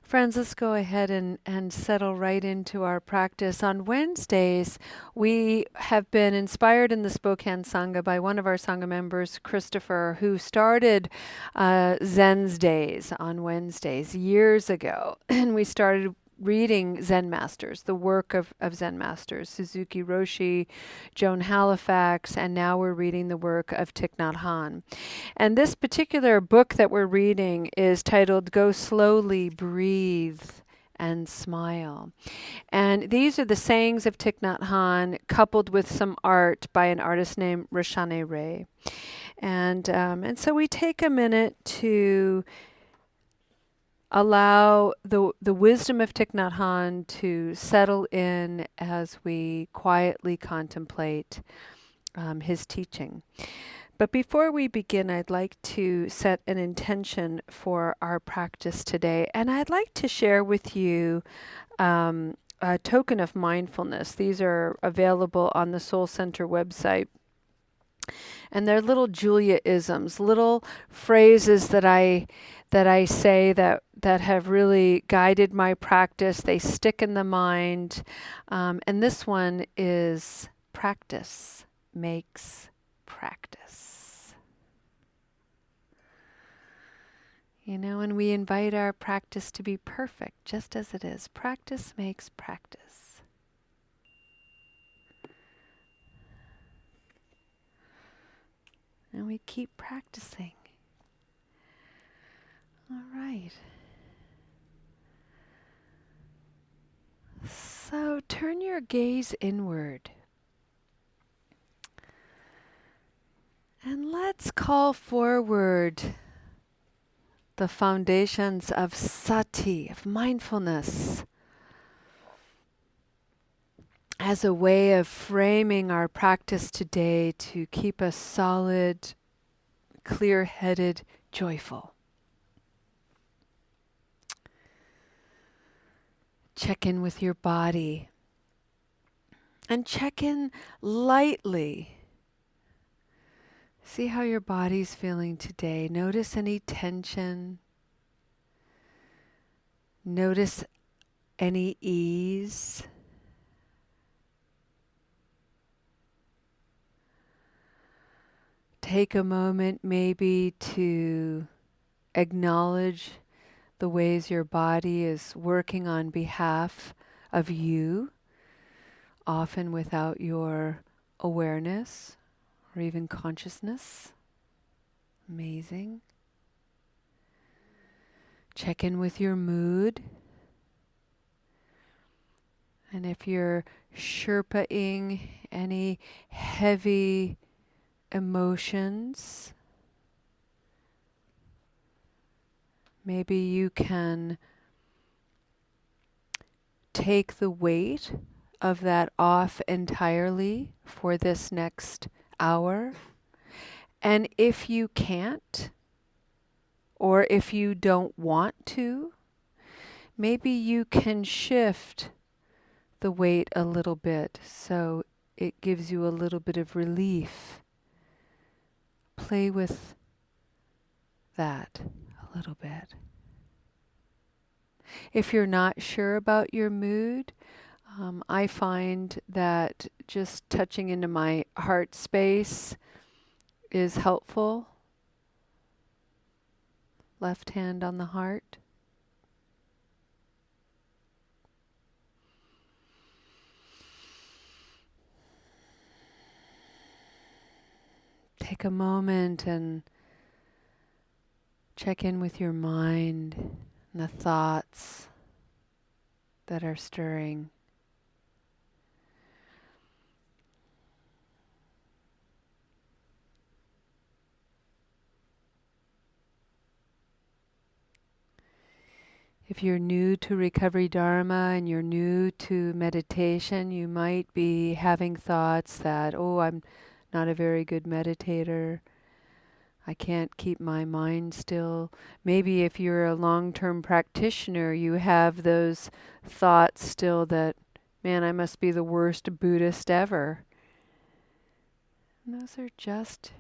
Friends, let's go ahead and settle right into our practice. On Wednesdays, we have been inspired in the Spokane Sangha by one of our Sangha members, Christopher, who started Zen's Days on Wednesdays years ago. And we started reading Zen Masters, the work of Zen Masters, Suzuki Roshi, Joan Halifax, and now we're reading the work of Thich Nhat Hanh. And this particular book that we're reading is titled Go Slowly, Breathe, and Smile. And these are the sayings of Thich Nhat Hanh coupled with some art by an artist named Roshane Ray. And so we take a minute to allow the wisdom of Thich Nhat Hanh to settle in as we quietly contemplate his teaching. But before we begin, I'd like to set an intention for our practice today. And I'd like to share with you a token of mindfulness. These are available on the Soul Center website. And they're little Julia-isms, little phrases that I say that have really guided my practice. They stick in the mind. And this one is practice makes practice. You know, and we invite our practice to be perfect, just as it is. Practice makes practice. And we keep practicing. All right. So turn your gaze inward. And let's call forward the foundations of sati, of mindfulness, as a way of framing our practice today to keep us solid, clear-headed, joyful. Check in with your body and check in lightly. See how your body's feeling today. Notice any tension. Notice any ease. Take a moment maybe to acknowledge the ways your body is working on behalf of you, often without your awareness or even consciousness. Amazing. Check in with your mood. And if you're Sherpa-ing any heavy emotions, maybe you can take the weight of that off entirely for this next hour. And if you can't, or if you don't want to, maybe you can shift the weight a little bit so it gives you a little bit of relief. Play with that a little bit. If you're not sure about your mood, I find that just touching into my heart space is helpful. Left hand on the heart. Take a moment and check in with your mind and the thoughts that are stirring. If you're new to Recovery Dharma and you're new to meditation, you might be having thoughts that, oh, I'm not a very good meditator. I can't keep my mind still. Maybe if you're a long-term practitioner, you have those thoughts still that, man, I must be the worst Buddhist ever. And those are just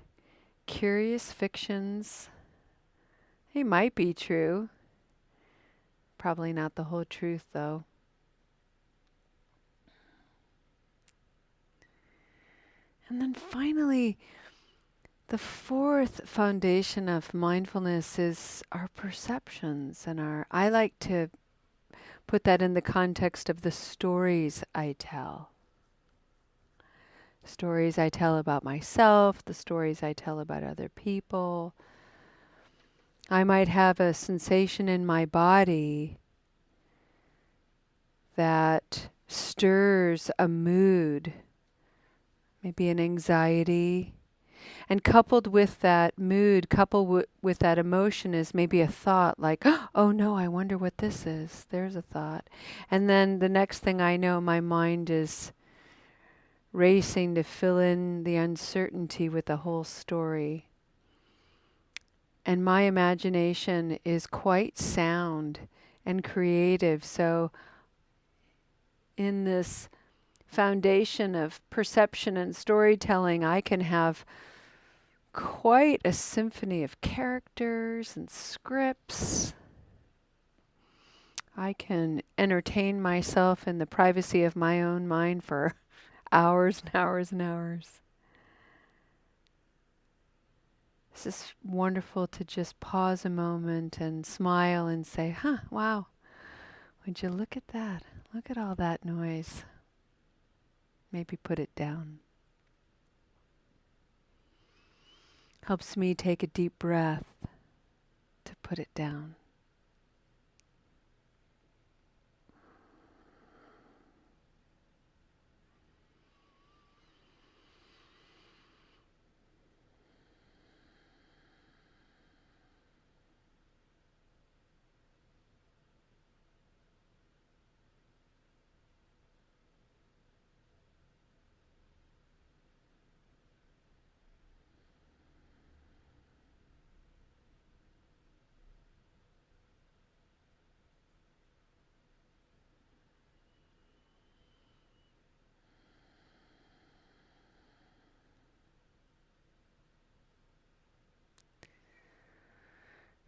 curious fictions. They might be true, Probably not the whole truth, though. And then finally, the fourth foundation of mindfulness is our perceptions and I like to put that in the context of the stories I tell. Stories I tell about myself, the stories I tell about other people. I might have a sensation in my body that stirs a mood, maybe an anxiety. And coupled with that mood, coupled with that emotion is maybe a thought like, oh no, I wonder what this is. There's a thought. And then the next thing I know, my mind is racing to fill in the uncertainty with the whole story. And my imagination is quite sound and creative. So in this foundation of perception and storytelling, I can have quite a symphony of characters and scripts. I can entertain myself in the privacy of my own mind for hours and hours and hours. It's just wonderful to just pause a moment and smile and say, wow, would you look at that? Look at all that noise. Maybe put it down. Helps me take a deep breath to put it down.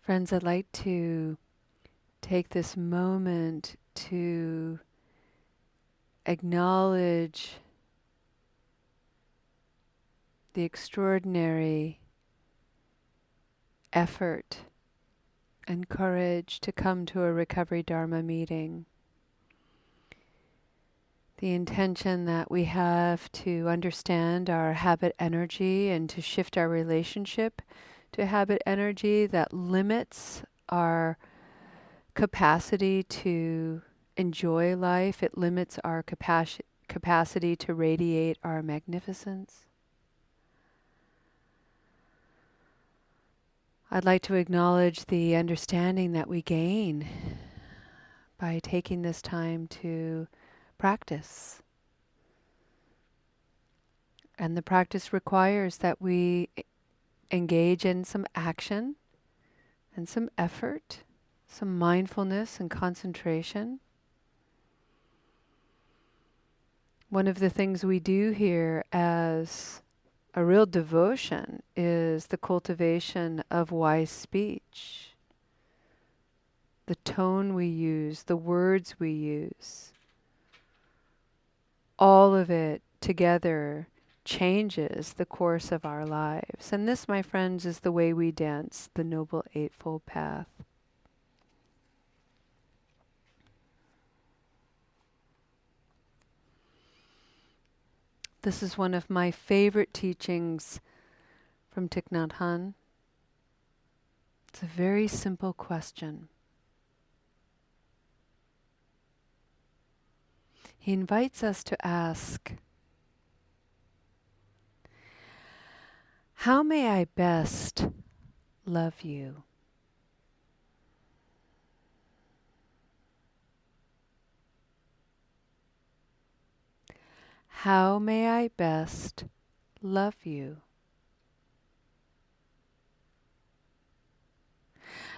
Friends, I'd like to take this moment to acknowledge the extraordinary effort and courage to come to a Recovery Dharma meeting. The intention that we have to understand our habit energy and to shift our relationship to habit energy that limits our capacity to enjoy life. It limits our capacity to radiate our magnificence. I'd like to acknowledge the understanding that we gain by taking this time to practice. And the practice requires that we engage in some action and some effort, some mindfulness and concentration. One of the things we do here as a real devotion is the cultivation of wise speech. The tone we use, the words we use, all of it together changes the course of our lives. And this, my friends, is the way we dance the Noble Eightfold Path. This is one of my favorite teachings from Thich Nhat Hanh. It's a very simple question. He invites us to ask, how may I best love you? How may I best love you?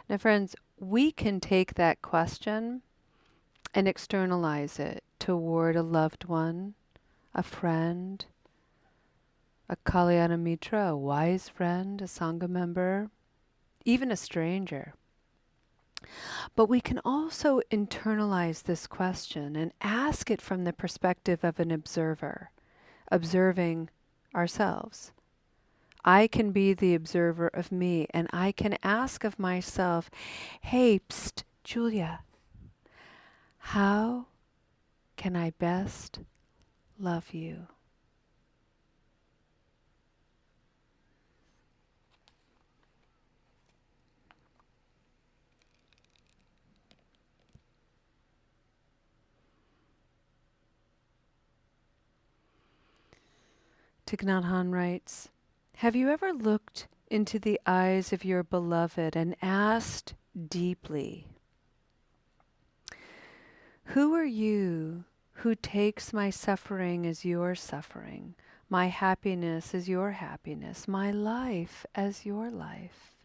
Now, friends, we can take that question and externalize it toward a loved one, a friend, a Kalyana Mitra, a wise friend, a Sangha member, even a stranger. But we can also internalize this question and ask it from the perspective of an observer, observing ourselves. I can be the observer of me, and I can ask of myself, hey, psst, Julia, how can I best love you? Thich Nhat Hanh writes, have you ever looked into the eyes of your beloved and asked deeply, who are you who takes my suffering as your suffering, my happiness as your happiness, my life as your life?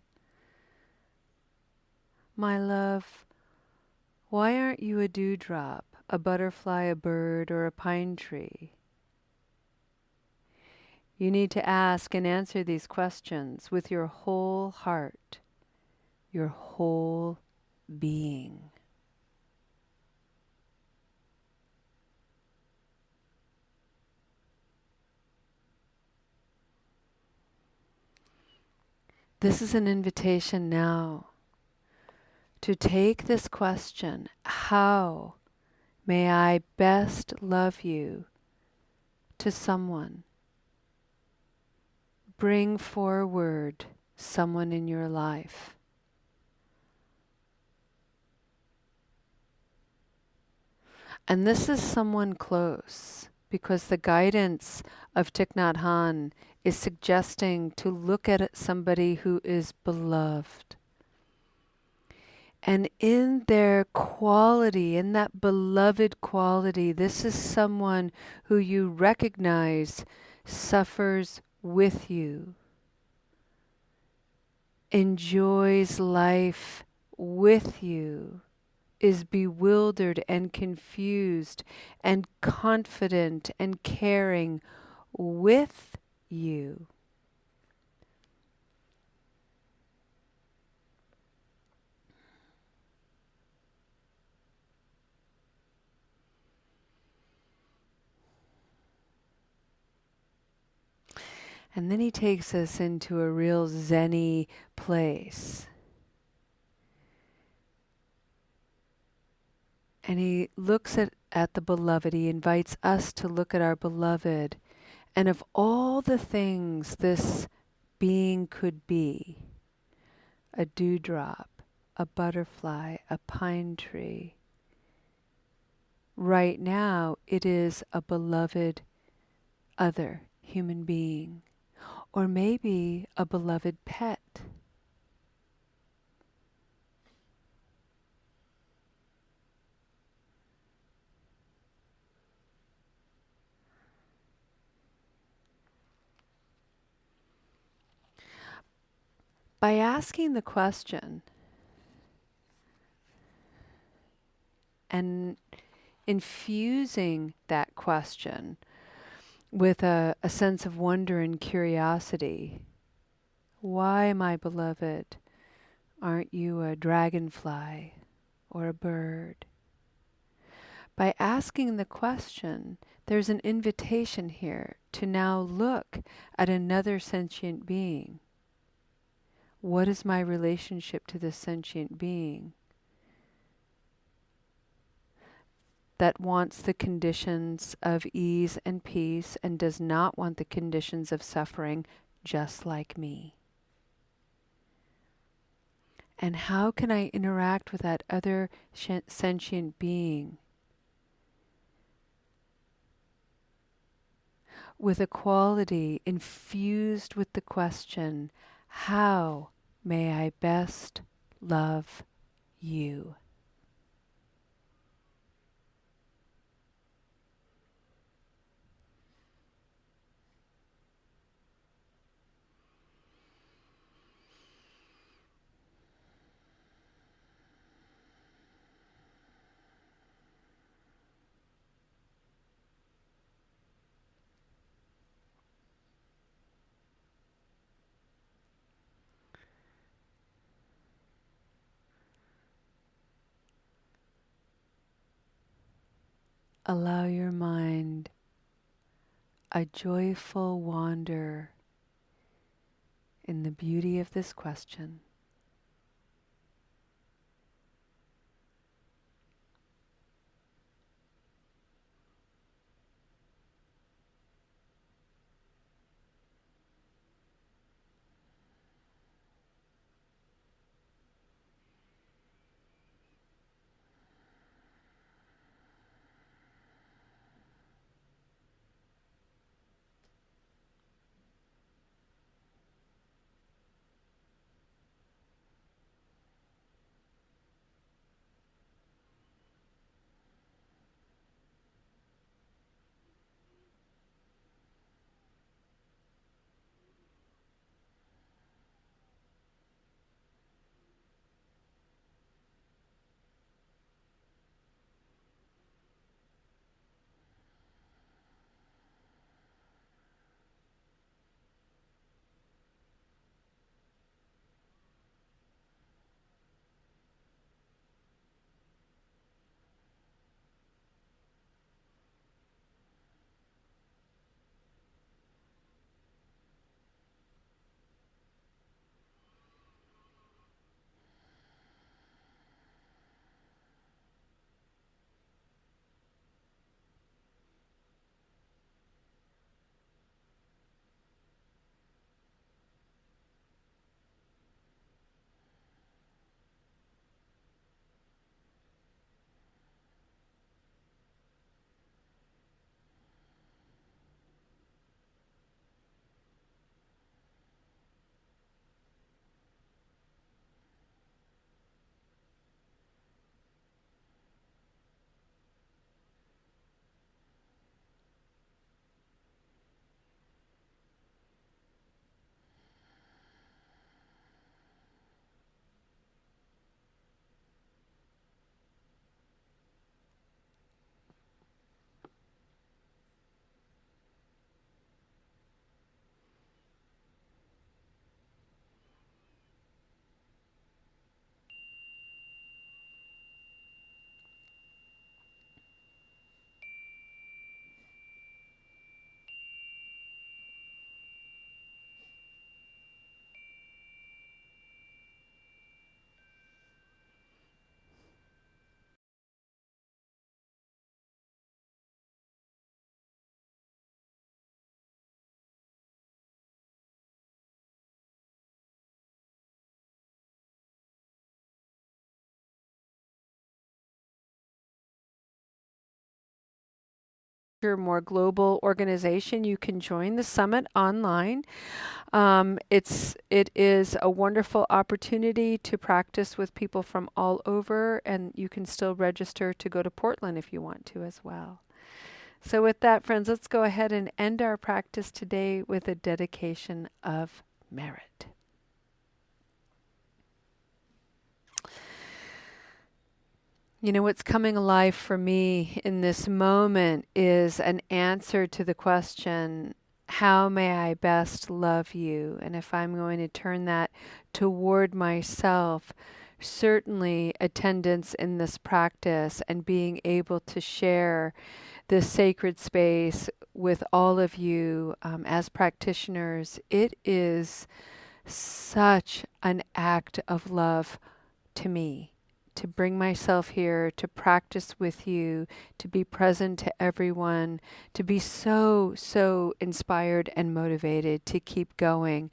My love, why aren't you a dewdrop, a butterfly, a bird, or a pine tree? You need to ask and answer these questions with your whole heart, your whole being. This is an invitation now to take this question, how may I best love you, to someone. Bring forward someone in your life. And this is someone close, because the guidance of Thich Nhat Hanh is suggesting to look at somebody who is beloved. And in their quality, in that beloved quality, this is someone who you recognize suffers with you, enjoys life with you, is bewildered and confused and confident and caring with you. And then he takes us into a real zen-y place. And he looks at the beloved. He invites us to look at our beloved. And of all the things this being could be, a dewdrop, a butterfly, a pine tree, right now it is a beloved other human being, or maybe a beloved pet. By asking the question and infusing that question with a sense of wonder and curiosity, why, my beloved, aren't you a dragonfly or a bird? By asking the question, there's an invitation here to now look at another sentient being. What is my relationship to this sentient being that wants the conditions of ease and peace and does not want the conditions of suffering, just like me? And how can I interact with that other sentient being with a quality infused with the question, how may I best love you? allow your mind a joyful wander in the beauty of this question. Your more global organization, you can join the summit online. It is a wonderful opportunity to practice with people from all over, and you can still register to go to Portland if you want to as well. So with that, friends, let's go ahead and end our practice today with a dedication of merit. You know, what's coming alive for me in this moment is an answer to the question, how may I best love you? And if I'm going to turn that toward myself, certainly attendance in this practice and being able to share this sacred space with all of you as practitioners, it is such an act of love to me to bring myself here, to practice with you, to be present to everyone, to be so inspired and motivated to keep going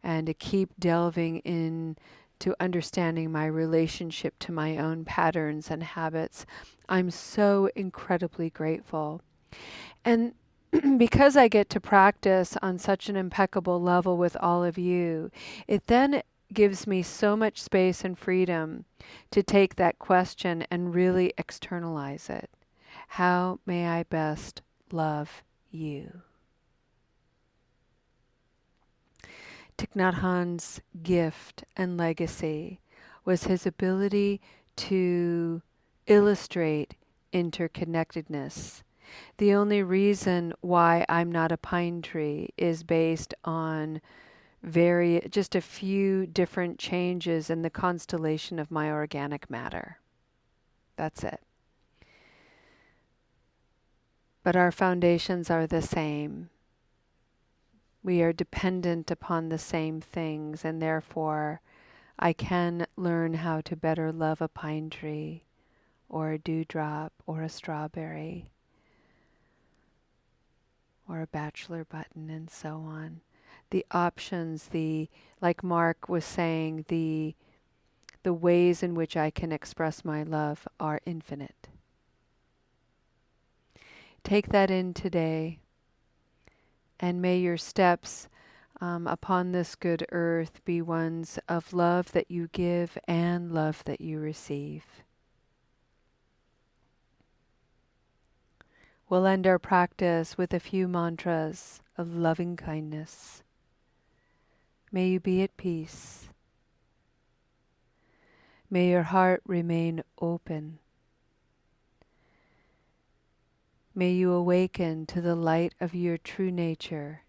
and to keep delving in to understanding my relationship to my own patterns and habits. I'm so incredibly grateful. And because I get to practice on such an impeccable level with all of you, it then gives me so much space and freedom to take that question and really externalize it. How may I best love you? Thich Nhat Hanh's gift and legacy was his ability to illustrate interconnectedness. The only reason why I'm not a pine tree is based on just a few different changes in the constellation of my organic matter. That's it. but our foundations are the same. We are dependent upon the same things, and therefore I can learn how to better love a pine tree or a dewdrop or a strawberry or a bachelor button and so on. The options, like Mark was saying, the ways in which I can express my love are infinite. Take that in today, and may your steps upon this good earth be ones of love that you give and love that you receive. We'll end our practice with a few mantras of loving kindness. May you be at peace. May your heart remain open. May you awaken to the light of your true nature.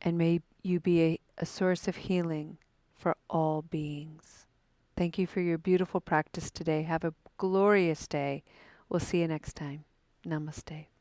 And may you be a source of healing for all beings. Thank you for your beautiful practice today. Have a glorious day. We'll see you next time. Namaste.